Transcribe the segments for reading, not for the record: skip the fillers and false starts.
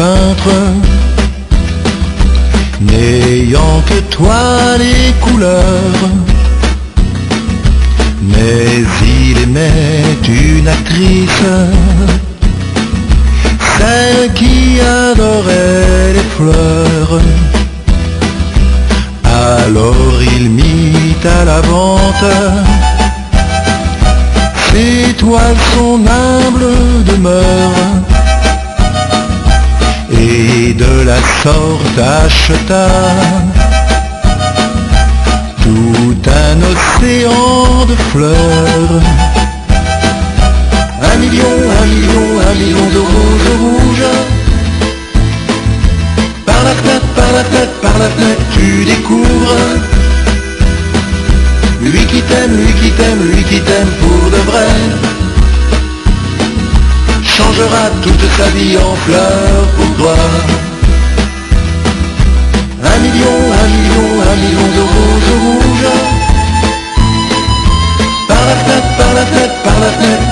peintre, n'ayant que toi les couleurs. Mais il aimait une actrice, celle qui adorait les fleurs. Alors il mit à la vente ses toiles, son humble demeure, et de la sorte acheta tout un océan de fleurs. Un million de roses rouges. Par la fenêtre, tu découvres lui qui t'aime pour de vrai. Changera toute sa vie en fleurs pour toi. Un million de roses rouges. Par la fenêtre,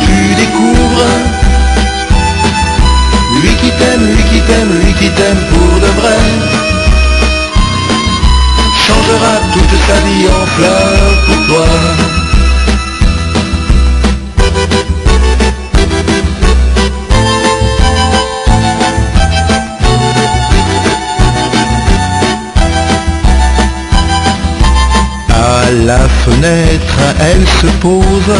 tu découvres lui qui t'aime pour de vrai. Changera toute sa vie en fleurs pour toi. À la fenêtre, elle se pose.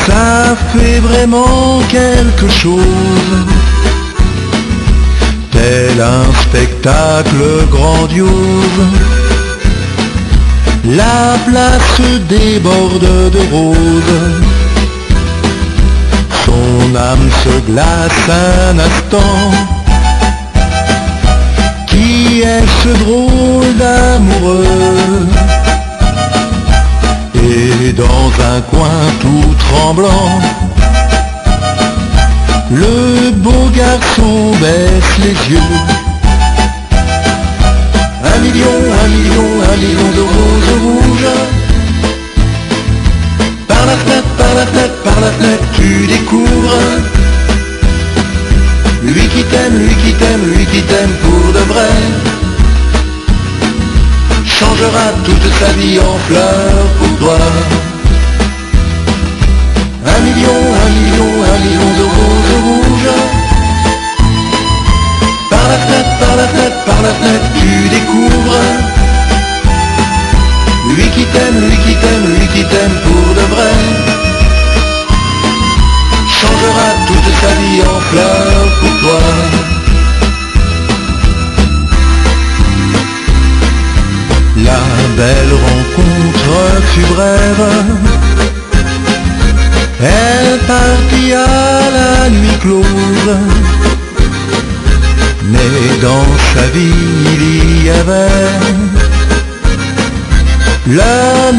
Ça fait vraiment quelque chose, tel un spectacle grandiose. La place déborde de roses. Son âme se glace un instant. Qui est ce drôle d'amoureux? Et dans un coin tout tremblant, le beau garçon baisse les yeux. Un million de roses rouges. Par la fenêtre, tu découvres lui qui t'aime pour de vrai. Changera toute sa vie en fleurs pour toi. Un million de roses rouges. Par la fenêtre, tu découvres lui qui t'aime pour de vrai. Changera toute sa vie en fleurs pour toi. La belle rencontre fut brève. Elle partit à la nuit close. Mais dans sa vie il y avait le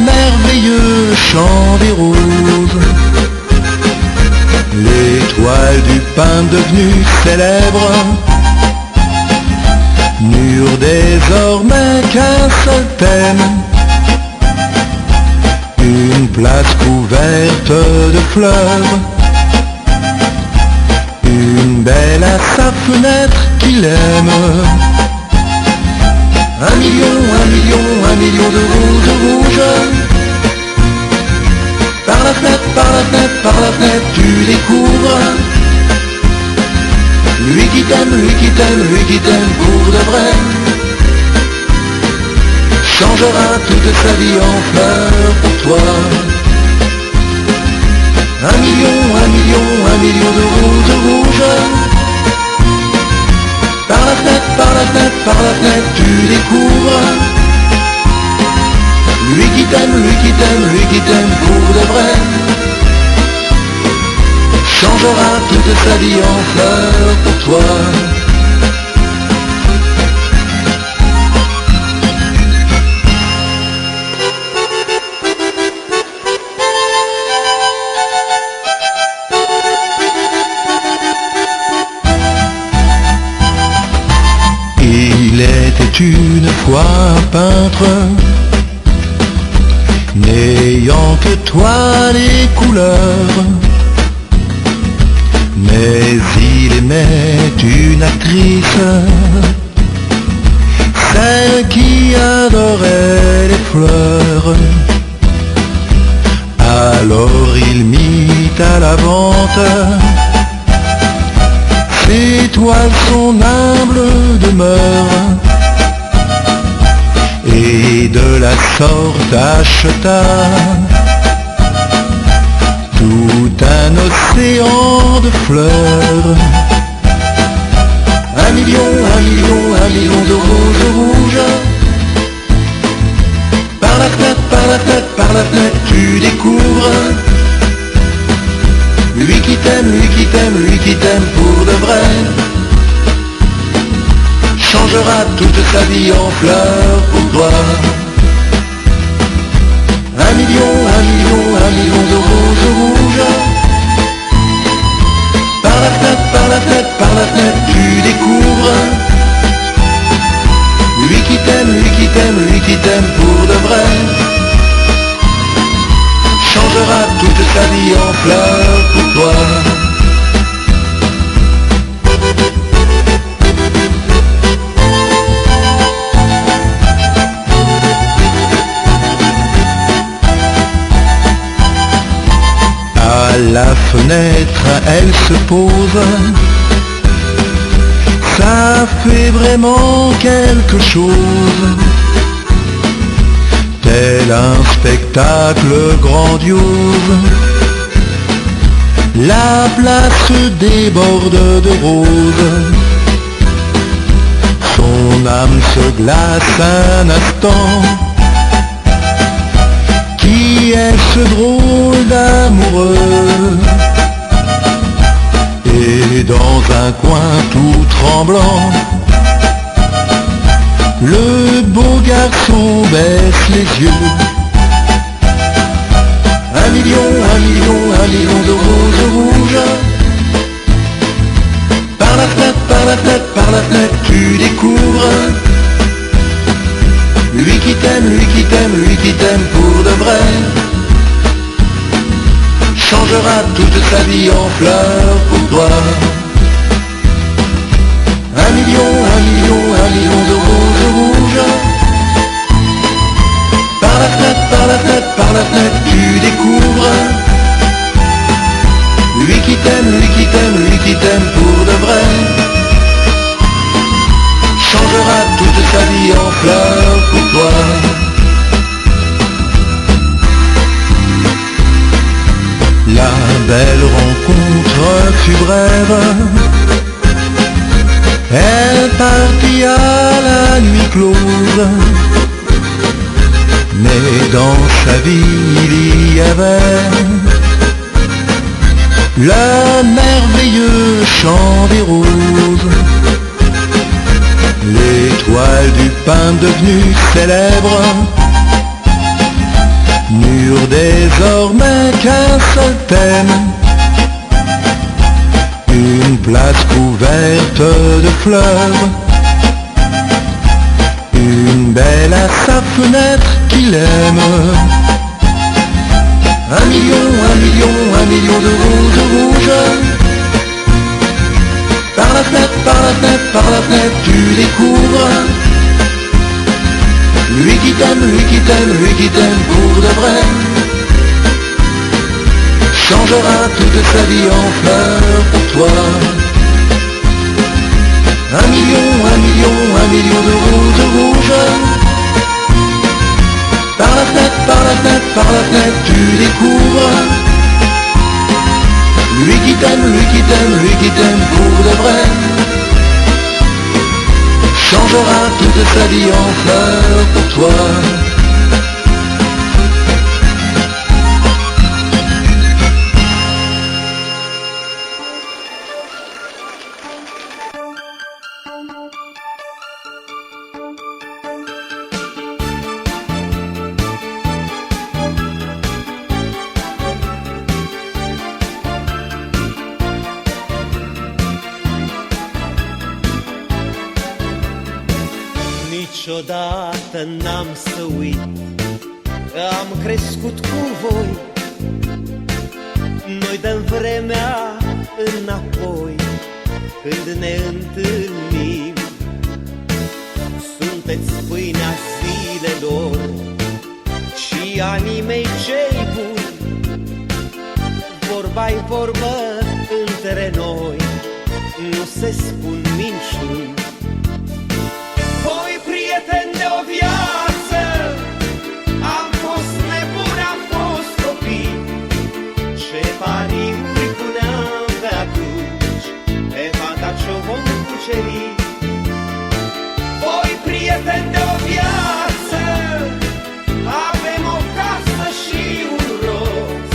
merveilleux chant des roses. L'étoile du pain devenue célèbre n'eurent désormais qu'un seul thème. Une place couverte de fleurs. Une belle à sa fenêtre qu'il aime. Un million de roses rouges. Par la fenêtre, tu découvres lui qui t'aime pour de vrai. Changera toute sa vie en fleurs pour toi. Un million de roses rouges. Par la fenêtre, tu découvres lui qui t'aime pour de vrai. Changera toute sa vie en fleurs pour toi. Il était une fois un peintre, n'ayant que toi les couleurs. Mais il aimait une actrice, celle qui adorait les fleurs. Alors il mit à la vente ses toiles, son humble demeure, et de la sorte acheta tout un océan de fleurs. 1 million, 1 million, 1 million de roses rouges. Par la fenêtre, par la fenêtre, par la fenêtre, tu découvres lui qui t'aime, lui qui t'aime, lui qui t'aime pour de vrai. Changera toute sa vie en fleurs pour toi. 1 million, 1 million, 1 million de roses rouges. Par la fenêtre, par la fenêtre, par la fenêtre, tu découvres lui qui t'aime, lui qui t'aime, lui qui t'aime pour de vrai. Changera toute sa vie en fleurs pour toi. À la fenêtre, elle se pose. Ça fait vraiment quelque chose, tel un spectacle grandiose. La place déborde de roses, son âme se glace un instant. Qui est ce drôle d'amoureux? Et dans un coin tout tremblant, le beau garçon baisse les yeux. 1 million, 1 million, 1 million de roses rouges. Par la fenêtre, par la fenêtre, par la fenêtre, tu découvres lui qui t'aime, lui qui t'aime, lui qui t'aime pour de vrai. Changera toute sa vie en fleurs pour toi. 1 million, 1 million, 1 million de roses rouges. Par la fenêtre, par la fenêtre, par la fenêtre, tu découvres lui qui t'aime, lui qui t'aime, lui qui t'aime pour de vrai. Changera toute sa vie en fleurs pour toi. La belle rencontre fut brève. Elle partit à la nuit close, mais dans sa vie il y avait le merveilleux chant des roses. L'étoile du pain devenue célèbre n'eurent désormais qu'un seul thème, une place couverte de fleurs, une belle à sa fenêtre qu'il aime. 1 million, 1 million, 1 million de roses rouges. Par la fenêtre, par la fenêtre, par la fenêtre, tu découvres lui qui t'aime, lui qui t'aime, lui qui t'aime pour de vrai. Changera toute sa vie en fleurs pour toi. 1 million, 1 million, 1 million de roses rouges. Par la fenêtre, par la fenêtre, par la fenêtre, tu découvres lui qui t'aime, lui qui t'aime, lui qui t'aime pour de vrai. Changera toute sa vie en fleurs pour toi. Niciodată n-am să uit că am crescut cu voi. Noi dăm vremea înapoi când ne întâlnim. Sunteți pâinea zilelor și anii mei cei buni. Vorba-i vorbă între noi, nu se spun minciuni. Voi, prieteni de o viață, am fost nebuni, am fost copii. Ce pariuri puneam pe atunci, pe fata ce-o vom cuceri. Voi, prieteni de o viață, avem o casă și un rost,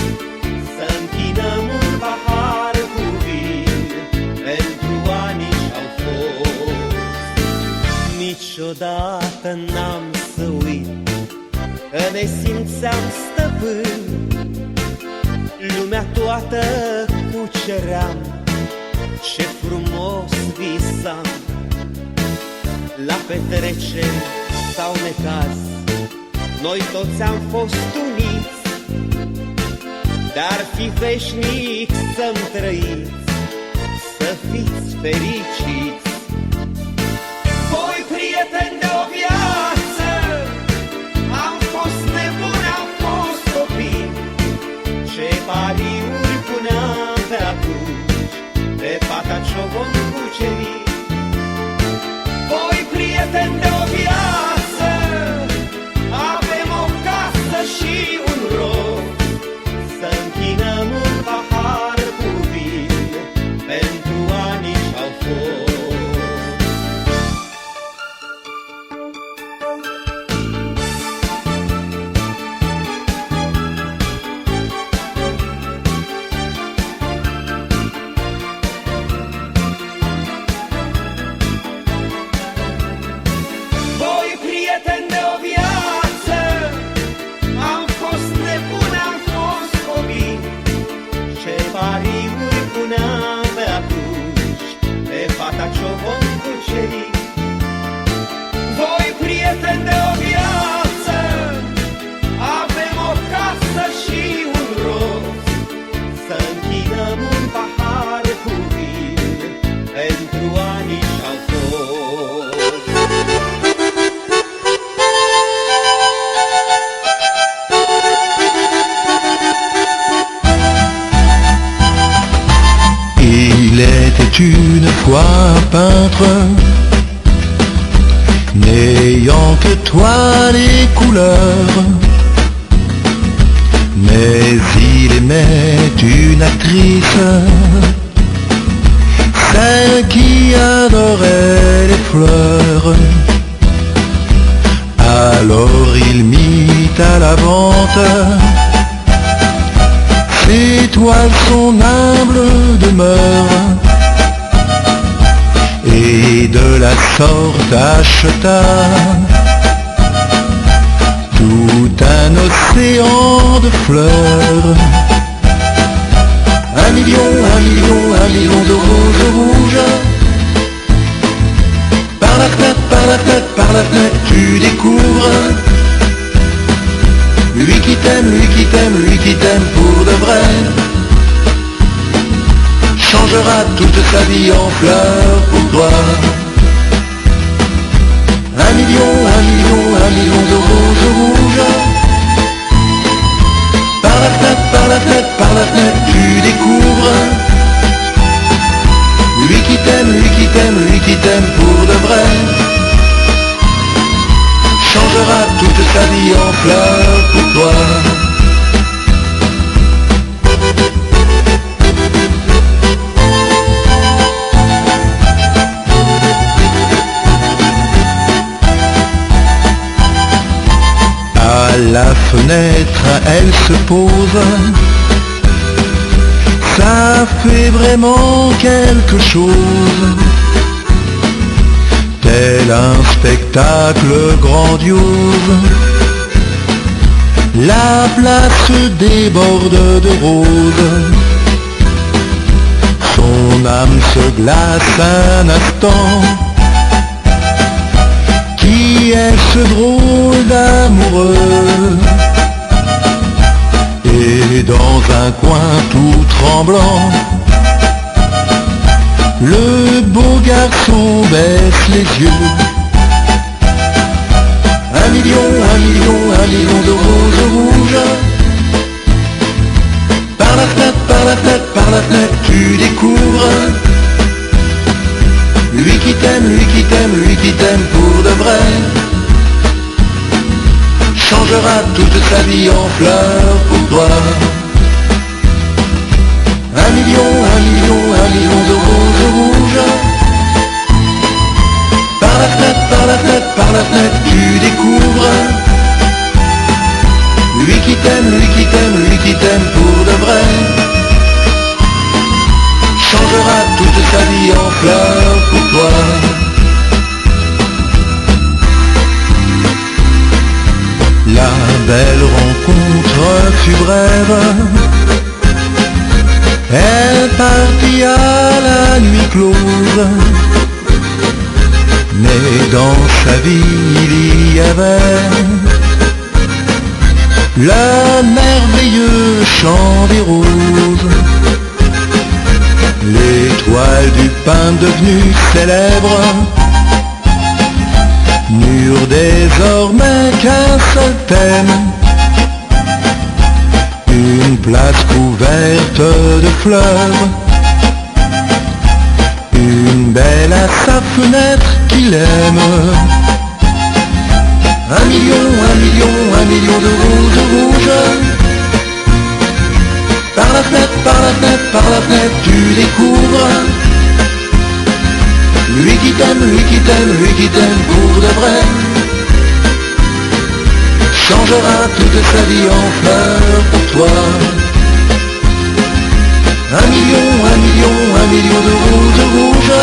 să închinăm un pahar cu vin pentru anii ce-au fost. Niciodată n-am să uit că ne simțeam stăpâni, lumea toată cuceream, ce frumos visam. La petreceri sau necaz, noi toți am fost uniți, dar fi veșnic să-mi trăiți, să fiți fericiți. Voi, prieteni de o viață, am fost nebuni, am fost copii. Ce pariuri puneam pe atunci, pe fata ce-o vom cuceri. Voi, prieteni de o viață, avem o casă și un rog, să închinăm un pahar cu vin pentru anii ce-au fost. Voi, prieteni de o viață, am fost nebuni, am fost copii. Ce pariuri puneam pe atunci, pe fata ce-o vom cuceri. Voi, prieteni de o viață, avem o casă și un rost, să închinăm un pahar cu vin pentru anii ce-au fost. Il était une fois un peintre, n'ayant que toile et couleurs. Mais il aimait une actrice, celle qui adorait les fleurs. Alors il mit à la vente ses toiles, son humble demeure, et de la sorte acheta tout un océan de fleurs. 1 million, 1 million, 1 million de roses rouges. Par la fenêtre, par la fenêtre, par la fenêtre, tu découvres lui qui t'aime, lui qui t'aime, lui qui t'aime pour de vrai, changera toute sa vie en fleurs pour toi. 1 million, 1 million, 1 million de roses rouges. Par la fenêtre, par la fenêtre, par la fenêtre, tu découvres lui qui t'aime, lui qui t'aime, lui qui t'aime pour de vrai, changera toute sa vie en fleurs pour toi. À la fenêtre, elle se pose, ça fait vraiment quelque chose, tel un spectacle grandiose. La place déborde de roses, son âme se glace un instant. Qui est ce drôle d'amoureux? Et dans un coin tout tremblant, Le beau garçon baisse les yeux. 1 million, 1 million, 1 million de roses rouges. Par la fenêtre, par la fenêtre, par la fenêtre, tu découvres lui qui t'aime, lui qui t'aime, lui qui t'aime pour de vrai. Changera toute sa vie en fleurs pour toi. 1 million, 1 million, 1 million de roses rouges. Par la fenêtre, par la fenêtre, par la fenêtre, tu découvres lui qui t'aime, lui qui t'aime, lui qui t'aime pour de vrai. Changera toute sa vie en fleurs pour toi. La belle rencontre fut brève. Elle partit à la nuit close. Mais dans sa vie il y avait le merveilleux chant des roses. L'étoile du pain devenue célèbre n'eurent désormais qu'un seul thème. Une place couverte de fleurs, une belle à sa fenêtre qu'il aime. 1 million, 1 million, 1 million de roses rouges. Par la fenêtre, par la fenêtre, par la fenêtre, tu découvres lui qui t'aime, lui qui t'aime, lui qui t'aime pour de vrai. Changera toute sa vie en fleurs pour toi. 1 million, 1 million, 1 million de roses rouges.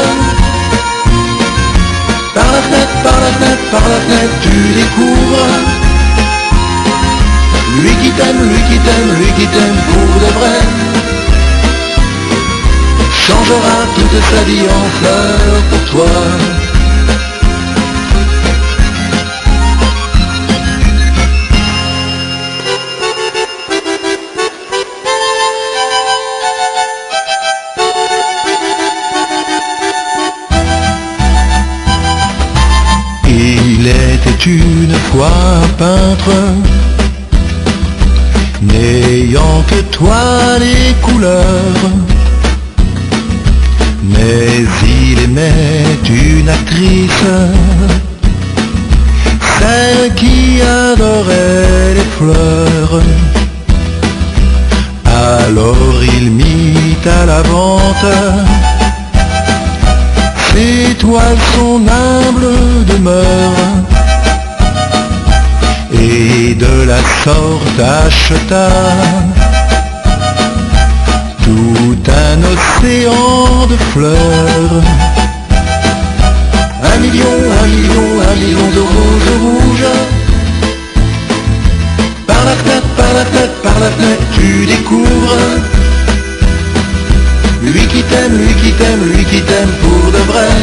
Par la fenêtre, par la fenêtre, par la fenêtre, tu découvres lui qui t'aime, lui qui t'aime, lui qui t'aime pour de vrai. Changera toute sa vie en fleurs pour toi. Il était une fois un peintre, n'ayant que toile et couleurs. Mais il aimait une actrice, celle qui adorait les fleurs. Alors il mit à la vente ses toiles, son humble demeure, et de la sorte acheta tout un océan de fleurs. 1 million, 1 million, 1 million de roses rouges. Par la fenêtre, par la fenêtre, par la fenêtre, tu découvres lui qui t'aime, lui qui t'aime, lui qui t'aime pour de vrai.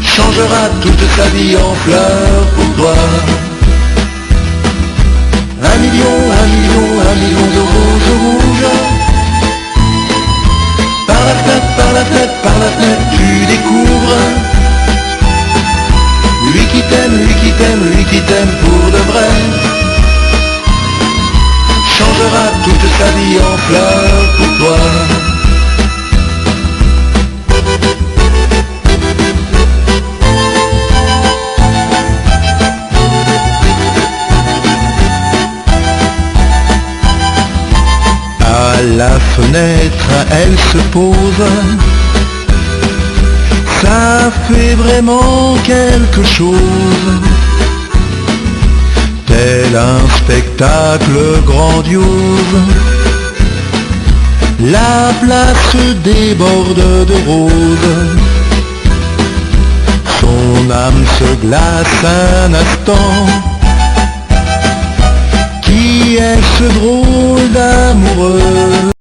Changera toute sa vie en fleurs pour toi. 1 million, 1 million, 1 million de roses rouges. Par la fenêtre, par la fenêtre, par la fenêtre, tu découvres lui qui t'aime, lui qui t'aime, lui qui t'aime pour de vrai. Changera toute sa vie en fleurs pour toi. À la fenêtre, elle se pose. Ça fait vraiment quelque chose. Tel un spectacle grandiose, la place déborde de roses. Son âme se glace un instant. Qui est ce drôle d'amoureux?